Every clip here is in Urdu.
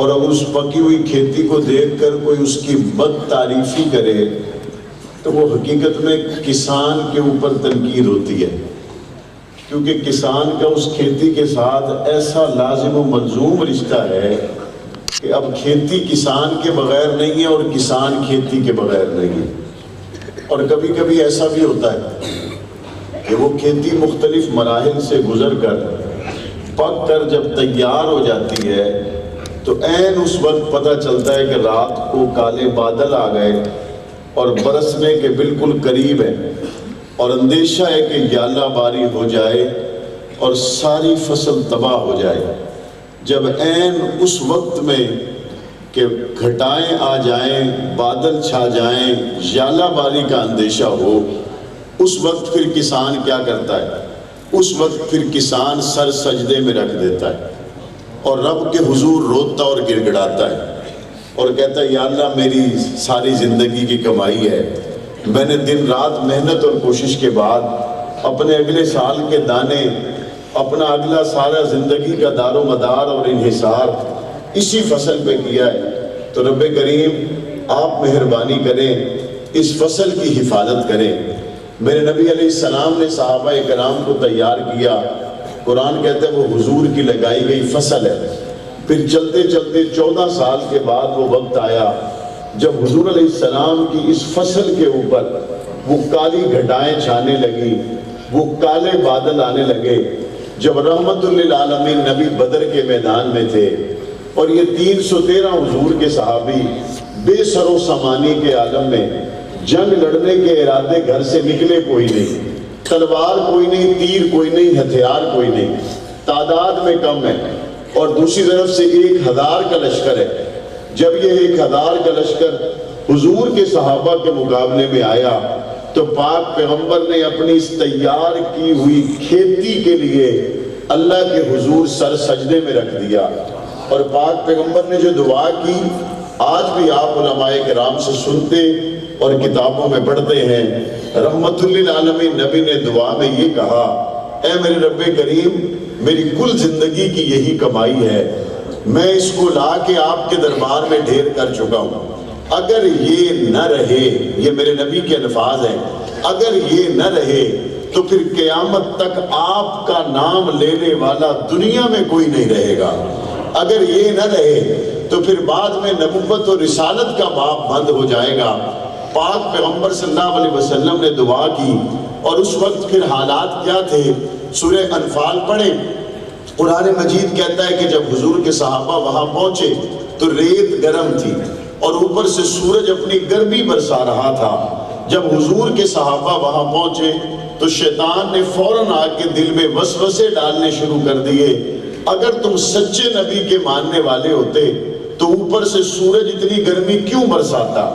اور اگر اس پکی ہوئی کھیتی کو دیکھ کر کوئی اس کی بد تعریفی کرے تو وہ حقیقت میں کسان کے اوپر تنقید ہوتی ہے، کیونکہ کسان کا اس کھیتی کے ساتھ ایسا لازم و ملزوم رشتہ ہے کہ اب کھیتی کسان کے بغیر نہیں ہے اور کسان کھیتی کے بغیر نہیں ہے۔ اور کبھی کبھی ایسا بھی ہوتا ہے کہ وہ کھیتی مختلف مراحل سے گزر کر پک کر جب تیار ہو جاتی ہے تو عین اس وقت پتہ چلتا ہے کہ رات کو کالے بادل آ گئے اور برسنے کے بالکل قریب ہے، اور اندیشہ ہے کہ یالہ باری ہو جائے اور ساری فصل تباہ ہو جائے۔ جب عین اس وقت میں کہ گھٹائیں آ جائیں، بادل چھا جائیں، یالہ باری کا اندیشہ ہو، اس وقت پھر کسان کیا کرتا ہے؟ اس وقت پھر کسان سر سجدے میں رکھ دیتا ہے اور رب کے حضور روتا اور گڑ گڑاتا ہے اور کہتا ہے یا اللہ میری ساری زندگی کی کمائی ہے، میں نے دن رات محنت اور کوشش کے بعد اپنے اگلے سال کے دانے، اپنا اگلا سارا زندگی کا دار و مدار اور انحصار اسی فصل پہ کیا ہے، تو رب کریم آپ مہربانی کریں، اس فصل کی حفاظت کریں۔ میرے نبی علیہ السلام نے صحابہ کرام کو تیار کیا، قرآن کہتا ہے وہ حضور کی لگائی گئی فصل ہے۔ پھر چلتے چلتے 14 سال کے بعد وہ وقت آیا جب حضور علیہ السلام کی اس فصل کے اوپر وہ کالی گھٹائیں چھانے لگی، وہ کالے بادل آنے لگے، جب رحمت للعالمین نبی بدر کے میدان میں تھے اور یہ 313 حضور کے صحابی بے سر و سامانی کے عالم میں جنگ لڑنے کے ارادے گھر سے نکلے کوئی نہیں، تلوار کوئی نہیں، تیر کوئی نہیں، ہتھیار کوئی نہیں، تعداد میں کم ہے، اور دوسری طرف سے 1000 کا لشکر ہے۔ جب یہ 1000 کا لشکر حضور کے صحابہ کے مقابلے میں آیا تو پاک پیغمبر نے اپنی اس تیار کی ہوئی کھیتی کے لیے اللہ کے حضور سر سجدے میں رکھ دیا، اور پاک پیغمبر نے جو دعا کی آج بھی آپ علماء کرام سے سنتے اور کتابوں میں پڑھتے ہیں۔ رحمت للعالمین نبی نے دعا میں یہ کہا، اے میرے رب کریم میری کل زندگی کی یہی کمائی ہے، میں اس کو لا کے آپ کے دربار میں ڈھیر کر چکا ہوں، اگر یہ نہ رہے، یہ میرے نبی کے الفاظ ہیں، اگر یہ نہ رہے تو پھر قیامت تک آپ کا نام لینے والا دنیا میں کوئی نہیں رہے گا، اگر یہ نہ رہے تو پھر بعد میں نبوت اور رسالت کا باب بند ہو جائے گا۔ پاک پیغمبر صلی اللہ علیہ وسلم نے دعا کی، اور اس وقت پھر حالات کیا تھے؟ سورہ انفال پڑھیں، قرآن مجید کہتا ہے کہ جب حضور کے صحابہ وہاں پہنچے تو ریت گرم تھی اور اوپر سے سورج اپنی گرمی برسا رہا تھا۔ جب حضور کے صحابہ وہاں پہنچے تو شیطان نے فوراً آ کے دل میں وسوسے ڈالنے شروع کر دیے، اگر تم سچے نبی کے ماننے والے ہوتے تو اوپر سے سورج اتنی گرمی کیوں برساتا؟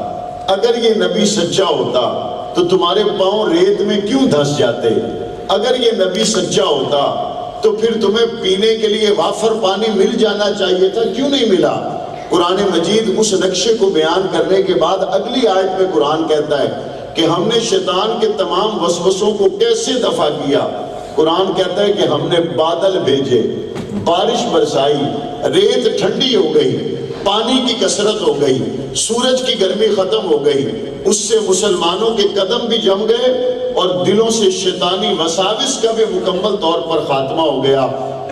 اگر یہ نبی سچا ہوتا تو تمہارے پاؤں ریت میں کیوں دھس جاتے؟ اگر یہ نبی سچا ہوتا تو پھر تمہیں پینے کے لیے وافر پانی مل جانا چاہیے تھا، کیوں نہیں ملا؟ قرآن مجید اس نقشے کو بیان کرنے کے بعد اگلی آیت میں قرآن کہتا ہے کہ ہم نے شیطان کے تمام وسوسوں کو کیسے دفع کیا۔ قرآن کہتا ہے کہ ہم نے بادل بھیجے، بارش برسائی، ریت ٹھنڈی ہو گئی، پانی کی کثرت ہو گئی، سورج کی گرمی ختم ہو گئی، اس سے مسلمانوں کے قدم بھی جم گئے اور دلوں سے شیطانی وساوس کا بھی مکمل طور پر خاتمہ ہو گیا۔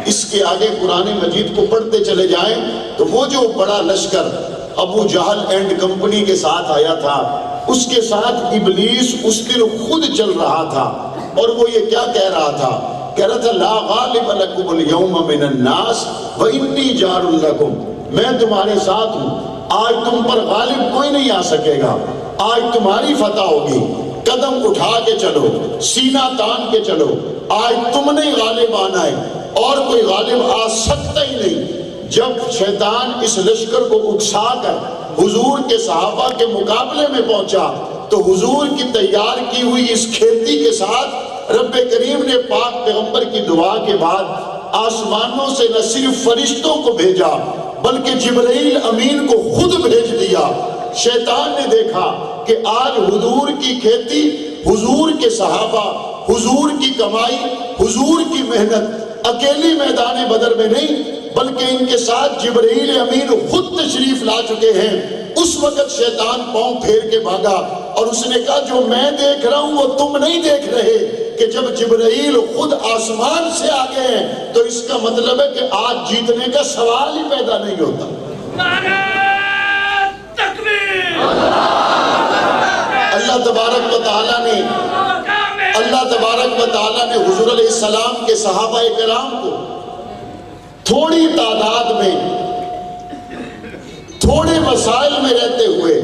اس کے آگے قرآن مجید کو پڑھتے چلے جائیں تو وہ جو بڑا لشکر ابو جہل اینڈ کمپنی کے ساتھ آیا تھا، اس کے ساتھ ابلیس اس دن خود چل رہا تھا، اور وہ یہ کیا کہہ رہا تھا؟ کہہ رہا تھا لا غالب لکم اليوم من الناس وانی جار لکم، میں تمہارے ساتھ ہوں، آج تم پر غالب کوئی نہیں آ سکے گا، آج تمہاری فتح ہوگی، قدم اٹھا کے چلو، سینہ تان کے چلو، آج تم نے غالب آنا ہے اور کوئی غالب آ سکتا ہی نہیں۔ جب شیطان اس لشکر کو اکسا کر حضور کے صحابہ کے مقابلے میں پہنچا تو حضور کی تیار کی ہوئی اس کھیتی کے ساتھ رب کریم نے پاک پیغمبر کی دعا کے بعد آسمانوں سے نہ صرف فرشتوں کو بھیجا بلکہ جبرائیل امین کو خود بھیج دیا۔ شیطان نے دیکھا کہ آج حضور کی کھیتی، حضور کے صحابہ، حضور کی کمائی، حضور کی محنت اکیلی میدان بدر میں نہیں، بلکہ ان کے ساتھ جبرائیل امین خود تشریف لا چکے ہیں۔ اس وقت شیطان پاؤں پھیر کے بھاگا اور اس نے کہا جو میں دیکھ رہا ہوں وہ تم نہیں دیکھ رہے، کہ جب جبرائیل خود آسمان سے آ گئے ہیں تو اس کا مطلب ہے کہ آج جیتنے کا سوال ہی پیدا نہیں ہوتا۔ اللہ تبارک و تعالیٰ نے حضور علیہ السلام کے صحابہ کرام کو تھوڑی تعداد میں، تھوڑے مسائل میں رہتے ہوئے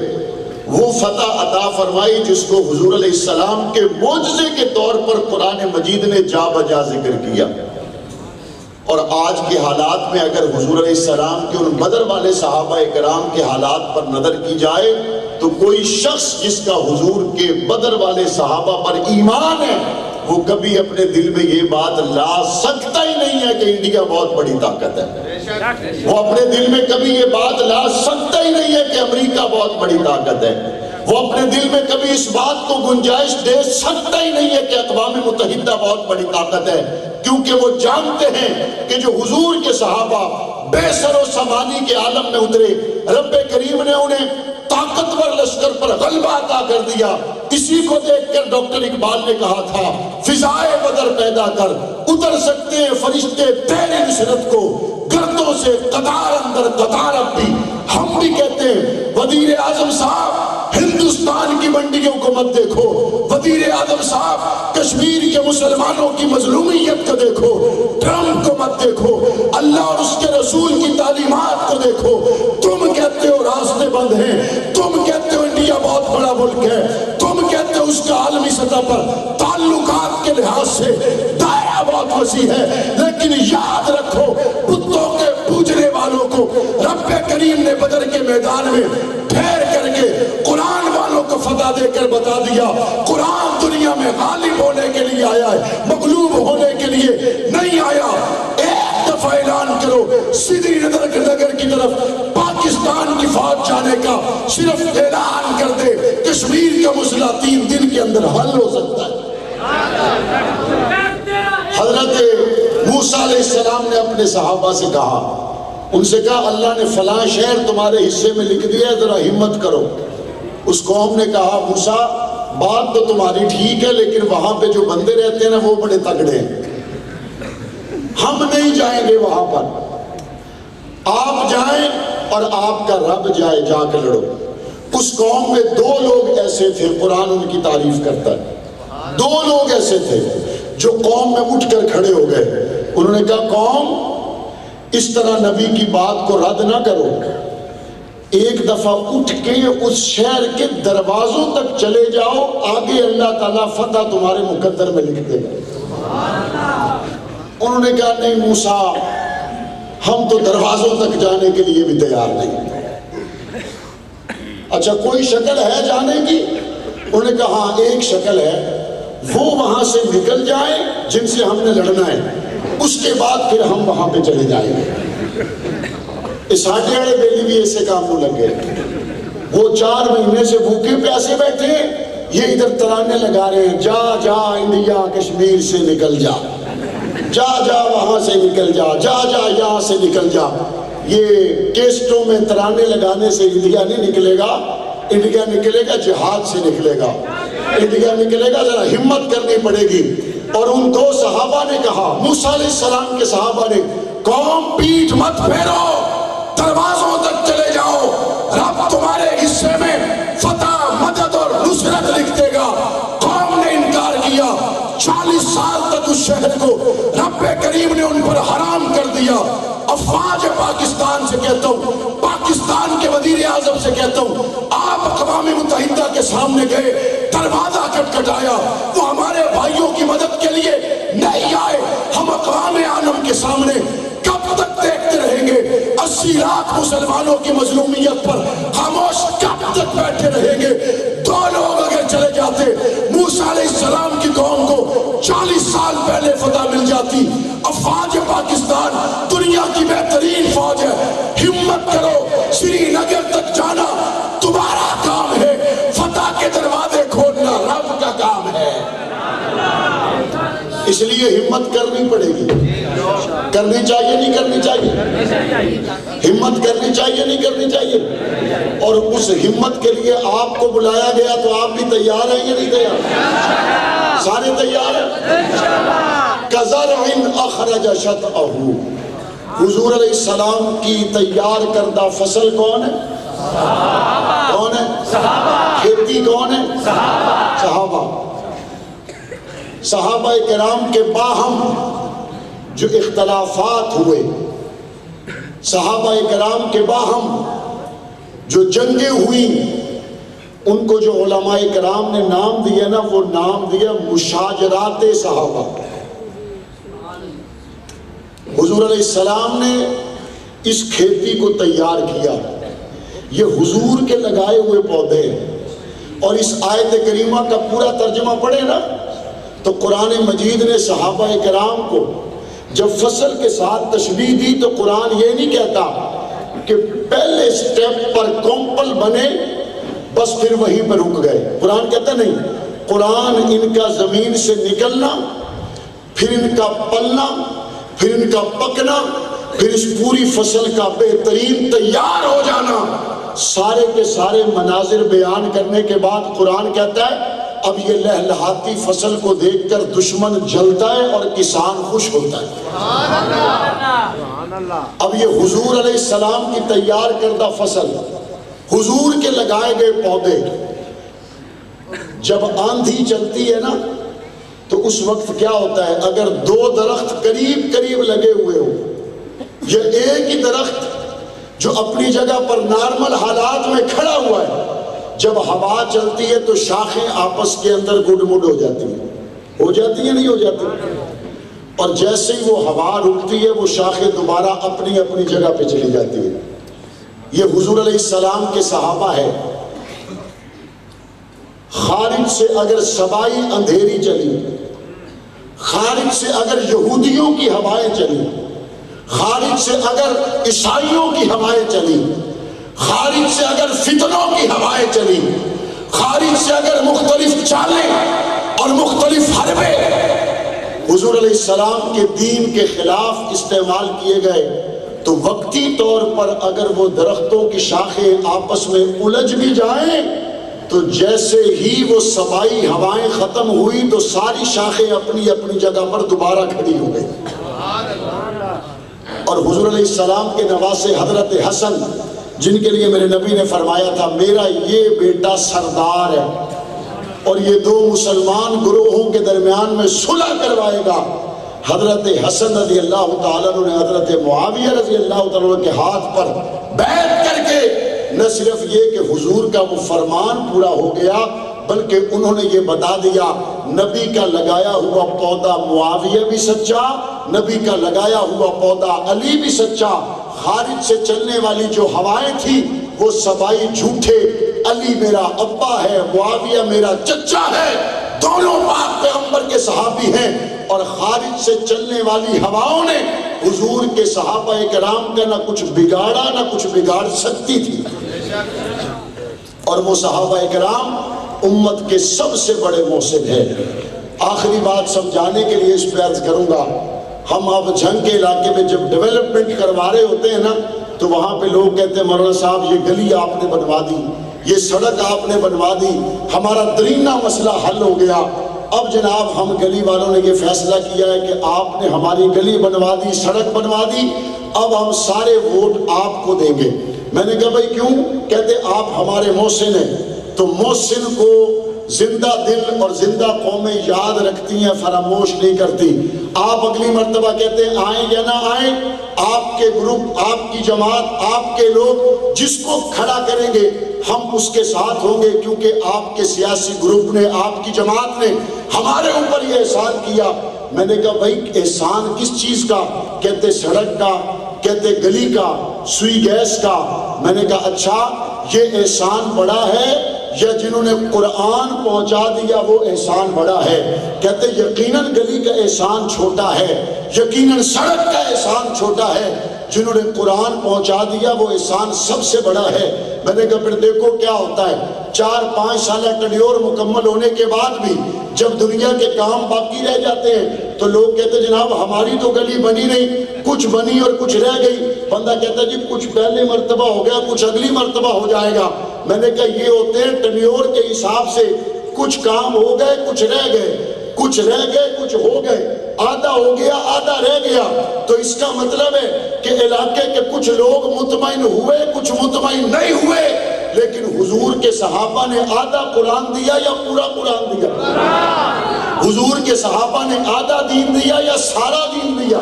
وہ فتح عطا فرمائی جس کو حضور علیہ السلام کے معجزے کے طور پر قرآن مجید نے جا بجا ذکر کیا۔ اور آج کے حالات میں اگر حضور علیہ السلام کے ان بدر والے صحابہ کرام کے حالات پر نظر کی جائے تو کوئی شخص جس کا حضور کے بدر والے صحابہ پر ایمان ہے وہ کبھی اپنے دل میں یہ بات لا سکتا ہی نہیں ہے کہ انڈیا بہت بڑی طاقت ہے۔ وہ اپنے دل میں کبھی یہ بات لا سکتا ہی نہیں ہے کہ امریکہ بہت بڑی طاقت ہے۔ وہ اپنے دل میں کبھی اس بات کو گنجائش دے سکتا ہی نہیں ہے کہ اقوام متحدہ بہت بڑی طاقت ہے، کیونکہ وہ جانتے ہیں کہ جو حضور کے صحابہ بے سر و سامانی کے عالم میں اترے، رب کریم نے انہیں طاقتور لشکر پر غلبہ عطا کر دیا۔ اسی کو دیکھ کر ڈاکٹر اقبال نے کہا تھا فضائے بدر پیدا کر، اتر سکتے ہیں فرشتے تیری نصرت کو، گردوں سے قطار اندر قطار اب بھی۔ ہم بھی کہتے ہیں وزیر اعظم صاحب ہندوستان کی منڈیوں کو مت دیکھو، وزیر اعظم صاحب کشمیر کے مسلمانوں کی مظلومیت کو دیکھو، ٹرمپ کو مت دیکھو، اللہ اور اس کے رسول کی تعلیمات کو دیکھو۔ تم کہتے ہو راستے بند ہیں، تم کہتے ہو انڈیا بہت بڑا ملک ہے، تم کہتے ہو اس کا عالمی سطح پر تعلقات کے لحاظ سے دائرہ بہت وسیع ہے، لیکن یاد رکھو بتوں کے پوجنے والوں کو رب کریم نے بدر کے میدان میں پھیر کر کے قرآن والوں کو فتح دے کر بتا دیا قرآن دنیا میں غالب ہونے کے لیے آیا ہے، مغلوب ہونے کے لیے نہیں آیا۔ ایک دفعہ اعلان کرو سری نگر کی طرف پاکستان کی فوج جانے کا، صرف اعلان کر دے کشمیر کا مسئلہ 3 دن کے اندر حل ہو سکتا ہے۔ حضرت موسیٰ علیہ السلام نے اپنے صحابہ سے کہا، ان سے کہا اللہ نے فلاں شہر تمہارے حصے میں لکھ دیا ہے، ذرا ہمت کرو۔ اس قوم نے کہا موسیٰ بات تو تمہاری ٹھیک ہے لیکن وہاں پہ جو بندے رہتے ہیں نا وہ بڑے تگڑے ہیں، ہم نہیں جائیں گے وہاں پر، آپ جائیں اور آپ کا رب جائے، جا کے لڑو۔ اس قوم میں 2 لوگ ایسے تھے، قرآن ان کی تعریف کرتا ہے، 2 لوگ ایسے تھے جو قوم میں اٹھ کر کھڑے ہو گئے۔ انہوں نے کہا قوم اس طرح نبی کی بات کو رد نہ کرو، ایک دفعہ اٹھ کے اس شہر کے دروازوں تک چلے جاؤ، آگے اللہ تعالیٰ فتح تمہارے مقدر میں لکھ دے گا۔ انہوں نے کہا نہیں موسیٰ ہم تو دروازوں تک جانے کے لیے بھی تیار نہیں۔ اچھا کوئی شکل ہے جانے کی؟ انہوں نے کہا ہاں ایک شکل ہے، وہ وہاں سے نکل جائیں جن سے ہم نے لڑنا ہے، اس کے بعد پھر ہم وہاں پہ چلے جائیں گے۔ ساٹھے والے بیلی بھی ایسے کام کو لگ گئے، وہ 4 مہینے سے بھوکے پیاسے بیٹھے، یہ ادھر ترانے لگا رہے ہیں جا جا انڈیا کشمیر سے نکل جا، جا جا وہاں سے نکل جا، جا جا یہاں سے نکل جا۔ یہ کیسٹوں میں ترانے لگانے سے انڈیا نہیں نکلے گا، انڈیا نکلے گا جہاد سے نکلے گا، انڈیا نکلے گا، ذرا ہمت کرنی پڑے گی۔ اور ان 2 صحابہ نے کہا، موسیٰ علیہ السلام کے صحابہ نے، قوم پیٹھ مت پھیرو، دروازوں تک چلے جاؤ، رب تمہارے حصے میں فتح مدد اور نصرت لکھ دے گا۔ قوم نے انکار کیا، 40 سال تک اس شہر کو رب کریم نے ان پر حرام کر دیا۔ افواج پاکستان سے کہتا ہوں، پاکستان کے وزیر اعظم سے کہتا ہوں، آپ اقوام متحدہ کے سامنے گئے، دروازہ کھٹکھٹایا، وہ ہمارے بھائیوں کی مدد کے لیے نہیں آئے، ہم اقوام عالم کے سامنے کب تک دیکھتے رہیں گے؟ 80 لاکھ مسلمانوں کی مظلومیت پر خاموش کب تک بیٹھے رہیں گے؟ 2 لوگ اگر چلے جاتے، موسیٰ علیہ السلام کی قوم کو 40 سال پہلے فتح مل جاتی۔ افواج پاکستان دنیا کی بہترین فوج ہے، ہمت کرو، سری نگر تک جانا تمہارا کام ہے، فتح کے دروازے کھولنا رب کا کام ہے۔ اس لیے ہمت کرنی پڑے گی. کرنی چاہیے نہیں کرنی چاہیے؟ ہمت کرنی چاہیے نہیں کرنی چاہیے؟ اور اس ہمت کے لیے آپ کو بلایا گیا تو آپ بھی تیار ہیں یا نہیں تیار؟ سارے تیار ہیں؟ کَزَرْعٍ أَخْرَجَ شَطْأَهُ. حضور علیہ السلام کی تیار کردہ فصل کون ہے؟ کون ہے؟ کھیتی کون ہے؟ صحابہ. صحابہ کرام کے باہم جو اختلافات ہوئے، صحابہ کرام کے باہم جو جنگیں ہوئیں، ان کو جو علماء کرام نے نام دیا نا، وہ نام دیا مشاجرات صحابہ. حضور علیہ السلام نے اس کھیتی کو تیار کیا. یہ حضور کے لگائے ہوئے پودے ہیں. اور اس آیت کریمہ کا پورا ترجمہ پڑھے نا تو قرآن مجید نے صحابہ کرام کو جب فصل کے ساتھ تشبیہ دی تو قرآن یہ نہیں کہتا کہ پہلے سٹیپ پر کومپل بنے بس پھر وہیں پر رک گئے. قرآن کہتا نہیں. قرآن ان کا زمین سے نکلنا، پھر ان کا پلنا، پھر ان کا پکنا، پھر اس پوری فصل کا بہترین تیار ہو جانا، سارے کے سارے مناظر بیان کرنے کے بعد قرآن کہتا ہے اب یہ لہلہاتی فصل کو دیکھ کر دشمن جلتا ہے اور کسان خوش ہوتا ہے. اب یہ حضور علیہ السلام کی تیار کردہ فصل، حضور کے لگائے گئے پودے، جب آندھی چلتی ہے نا تو اس وقت کیا ہوتا ہے؟ اگر دو درخت قریب قریب لگے ہوئے ہو، یا ایک ہی درخت جو اپنی جگہ پر نارمل حالات میں کھڑا ہوا ہے، جب ہوا چلتی ہے تو شاخیں آپس کے اندر گڈ مڈ ہو جاتی ہیں. ہو جاتی ہیں نہیں ہو جاتی؟ اور جیسے ہی وہ ہوا رکتی ہے وہ شاخیں دوبارہ اپنی اپنی جگہ پہ چلی جاتی ہیں. یہ حضور علیہ السلام کے صحابہ ہے. خارج سے اگر صبائی اندھیری چلی، خارج سے اگر یہودیوں کی ہوائیں چلی، خارج سے اگر عیسائیوں کی ہوائیں چلی، خارج سے اگر فتنوں کی ہوائیں چلی، خارج سے اگر مختلف چالیں اور مختلف حربیں حضور علیہ السلام کے دین کے خلاف استعمال کیے گئے تو وقتی طور پر اگر وہ درختوں کی شاخیں آپس میں الجھ بھی جائیں تو جیسے ہی وہ صبائی ہوائیں ختم ہوئی تو ساری شاخیں اپنی اپنی جگہ پر دوبارہ کھڑی ہو گئی. اور حضور علیہ السلام کے نواسے حضرت حسن، جن کے لیے میرے نبی نے فرمایا تھا میرا یہ بیٹا سردار ہے اور یہ دو مسلمان گروہوں کے درمیان میں صلح کروائے گا، حضرت حسن رضی اللہ تعالیٰ نے حضرت معاویہ رضی اللہ تعالیٰ کے ہاتھ پر بیعت کر کے نہ صرف یہ کہ حضور کا وہ فرمان پورا ہو گیا بلکہ انہوں نے یہ بتا دیا نبی کا لگایا ہوا پودا معاویہ بھی سچا، نبی کا لگایا ہوا پودا علی بھی سچا. خارج سے چلنے والی جو ہوائیں تھی وہ صبائی جھوٹے، علی میرا ابا ہے، معاویہ میرا چچا ہے، دونوں پاک پیغمبر کے صحابی ہیں. اور خارج سے چلنے والی ہواؤں نے حضور کے صحابہ کرام کا نہ کچھ بگاڑا نہ کچھ بگاڑ سکتی تھی. اور وہ صحابہ کرام امت کے سب سے بڑے محسن ہیں. آخری بات سمجھانے کے لیے اس پہ عرض کروں گا، ہم اب جھنگ کے علاقے میں جب ڈیولپمنٹ کروا رہے ہوتے ہیں نا تو وہاں پہ لوگ کہتے ہیں مولانا صاحب یہ گلی آپ نے بنوا دی، یہ سڑک آپ نے بنوا دی، ہمارا درینہ مسئلہ حل ہو گیا. اب جناب ہم گلی والوں نے یہ فیصلہ کیا ہے کہ آپ نے ہماری گلی بنوا دی، سڑک بنوا دی، اب ہم سارے ووٹ آپ کو دیں گے. میں نے کہا بھائی کیوں؟ کہتے آپ ہمارے محسن ہیں. تو محسن کو زندہ دل اور زندہ قومیں یاد رکھتی ہیں، فراموش نہیں کرتی. آپ اگلی مرتبہ کہتے ہیں آئیں یا نہ آئیں، آپ کے گروپ، آپ کی جماعت، آپ کے لوگ جس کو کھڑا کریں گے ہم اس کے ساتھ ہوں گے، کیونکہ آپ کے سیاسی گروپ نے، آپ کی جماعت نے ہمارے اوپر یہ احسان کیا. میں نے کہا بھائی احسان کس چیز کا؟ کہتے سڑک کا، کہتے گلی کا، سوئی گیس کا. میں نے کہا اچھا یہ احسان بڑا ہے یا جنہوں نے قرآن پہنچا دیا وہ احسان بڑا ہے؟ کہتے یقیناً گلی کا احسان چھوٹا ہے، یقیناً سڑک کا احسان چھوٹا ہے، جنہوں نے قرآن پہنچا دیا وہ احسان سب سے بڑا ہے. میں نے کہا پھر دیکھو کیا ہوتا ہے، 4-5 سالہ ٹنیور مکمل ہونے کے بعد بھی جب دنیا کے کام باقی رہ جاتے ہیں تو لوگ کہتے جناب ہماری تو گلی بنی نہیں، کچھ بنی اور کچھ رہ گئی. بندہ کہتا جی کچھ پہلے مرتبہ ہو گیا، کچھ اگلی مرتبہ ہو جائے گا. میں نے کہا یہ ہوتے ہیں ٹنیور کے حساب سے، کچھ کام ہو گئے کچھ رہ گئے، کچھ رہ گئے کچھ ہو گئے، آدھا ہو گیا آدھا رہ گیا. تو اس کا مطلب ہے کہ علاقے کے کچھ لوگ مطمئن ہوئے کچھ مطمئن نہیں ہوئے. لیکن حضور کے صحابہ نے آدھا قرآن دیا یا پورا قرآن دیا؟ حضور کے صحابہ نے آدھا دین دیا یا سارا دین دیا؟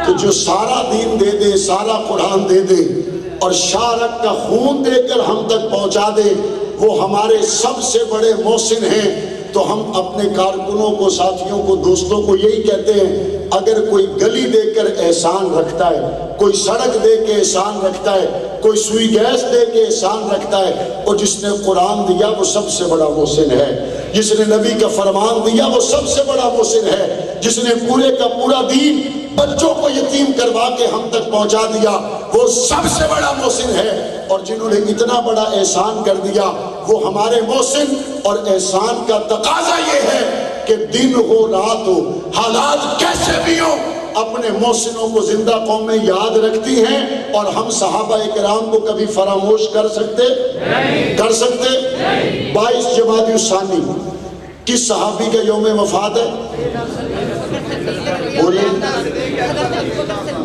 تو جو سارا دین دے دے، سارا قرآن دے دے اور شارک کا خون دے کر ہم تک پہنچا دے، وہ ہمارے سب سے بڑے محسن ہیں. تو ہم اپنے کارکنوں کو، ساتھیوں کو، دوستوں کو یہی کہتے ہیں، اگر کوئی گلی دے کر احسان رکھتا ہے، کوئی سڑک دے کے احسان رکھتا ہے، کوئی سوئی گیس دے کے احسان رکھتا ہے، اور جس نے قرآن دیا وہ سب سے بڑا محسن ہے. جس نے نبی کا فرمان دیا وہ سب سے بڑا محسن ہے. جس نے پورے کا پورا دین بچوں کو یتیم کروا کے ہم تک پہنچا دیا وہ سب سے بڑا محسن ہے. اور جنہوں نے اتنا بڑا احسان کر دیا وہ ہمارے محسن. اور احسان کا تقاضا یہ ہے کہ دن ہو رات ہو، حالات کیسے بھی ہوں، اپنے محسنوں کو زندہ قومیں یاد رکھتی ہیں. اور ہم صحابہ کرام کو کبھی فراموش کر سکتے؟ کر سکتے؟ 22 جمادی الثانی کس صحابی کا یوم وفات ہے؟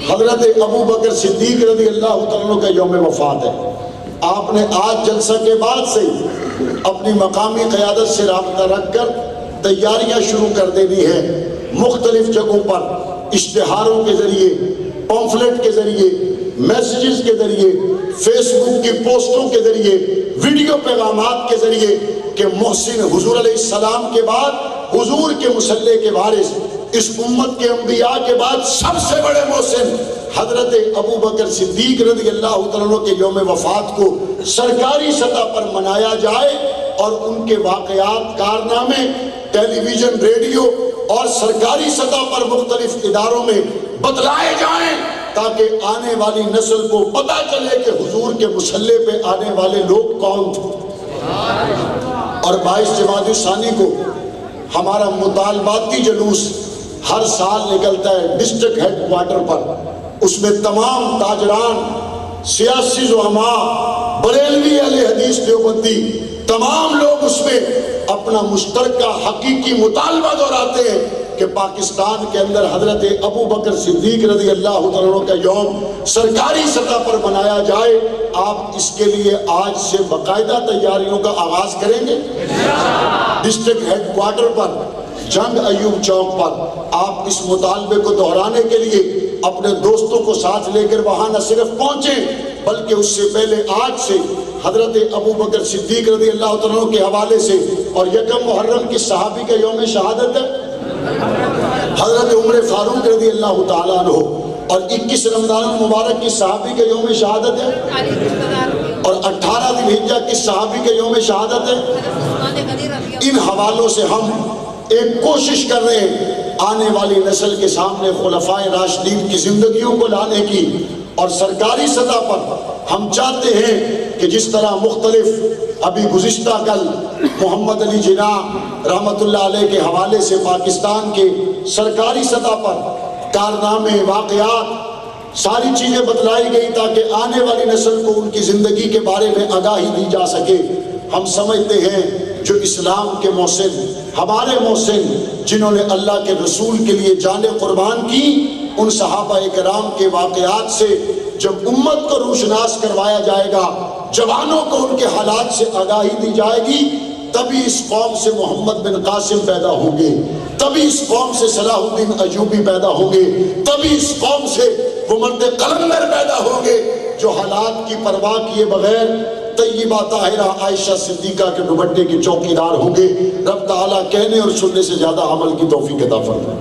حضرت ابو بکر صدیق رضی اللہ تعالیٰ کا یوم وفات ہے. آپ نے آج جلسہ کے بعد سے اپنی مقامی قیادت سے رابطہ رکھ کر تیاریاں شروع کر دینی ہیں. مختلف جگہوں پر اشتہاروں کے ذریعے، پمفلٹ کے ذریعے، میسیجز کے ذریعے، فیس بک کی پوسٹوں کے ذریعے، ویڈیو پیغامات کے ذریعے کہ محسن حضور علیہ السلام کے بعد حضور کے مصلی کے وارث، اس امت کے انبیاء کے بعد سب سے بڑے محسن حضرت ابو بکر صدیق رضی اللہ تعالیٰ کے یوم وفات کو سرکاری سطح پر منایا جائے اور ان کے واقعات، کارنامے ٹیلی ویژن، ریڈیو اور سرکاری سطح پر مختلف اداروں میں بتلائے جائیں تاکہ آنے والی نسل کو پتہ چلے کہ حضور کے مصلی پہ آنے والے لوگ کون تھے. اور 22 جمادی الثانی کو ہمارا مطالباتی جلوس ہر سال نکلتا ہے ڈسٹرکٹ ہیڈ کوارٹر پر. اس میں تمام تاجران، سیاسی زعماء، بریلوی اہل حدیث دیوبندی، تمام لوگ اس میں اپنا مشترکہ حقیقی مطالبہ دہراتے ہیں کہ پاکستان کے اندر حضرت ابو بکر صدیق رضی اللہ تعالیٰ کا یوم سرکاری سطح پر منایا جائے. آپ اس کے لیے آج سے باقاعدہ تیاریوں کا آغاز کریں گے. ڈسٹرکٹ ہیڈ کوارٹر پر، جنگ ایوب چوک پر آپ اس مطالبے کو دہرانے کے لیے اپنے دوستوں کو ساتھ لے کر وہاں نہ صرف پہنچیں بلکہ اس سے پہلے آج سے حضرت ابو بکر صدیق رضی اللہ تعالیٰ کے حوالے سے. اور یکم محرم کی صحابی کا یوم شہادت ہے حضرت عمر فاروق رضی اللہ تعالیٰ عنہ. اور 21 رمضان المبارک کی صحابی کا یوم شہادت ہے. اور 18 ذی الحجہ کی صحابی کا یوم شہادت ہے. ان حوالوں سے ہم ایک کوشش کر رہے ہیں آنے والی نسل کے سامنے خلفائے راشدین کی زندگیوں کو لانے کی. اور سرکاری سطح پر ہم چاہتے ہیں کہ جس طرح مختلف ابھی گزشتہ کل محمد علی جناح رحمت اللہ علیہ کے حوالے سے پاکستان کے سرکاری سطح پر کارنامے، واقعات، ساری چیزیں بتلائی گئی تاکہ آنے والی نسل کو ان کی زندگی کے بارے میں آگاہی دی جا سکے. ہم سمجھتے ہیں جو اسلام کے محسن، ہمارے محسن جنہوں نے اللہ کے رسول کے لیے جانیں قربان کی، ان صحابہ کرام کے واقعات سے جب امت کو روشناس کروایا جائے گا، جوانوں کو ان کے حالات سے آگاہی دی جائے گی، تبھی اس قوم سے محمد بن قاسم پیدا ہوں گے، تبھی اس قوم سے صلاح الدین ایوبی پیدا ہوں گے، تبھی اس قوم سے وہ مرد قلندر پیدا ہوں گے جو حالات کی پرواہ کیے بغیر طیبہ طاہرہ عائشہ صدیقہ کے دوپٹے کے چوکیدار ہوں گے. رب تعالیٰ کہنے اور سننے سے زیادہ عمل کی توفیق عطا فرمائے.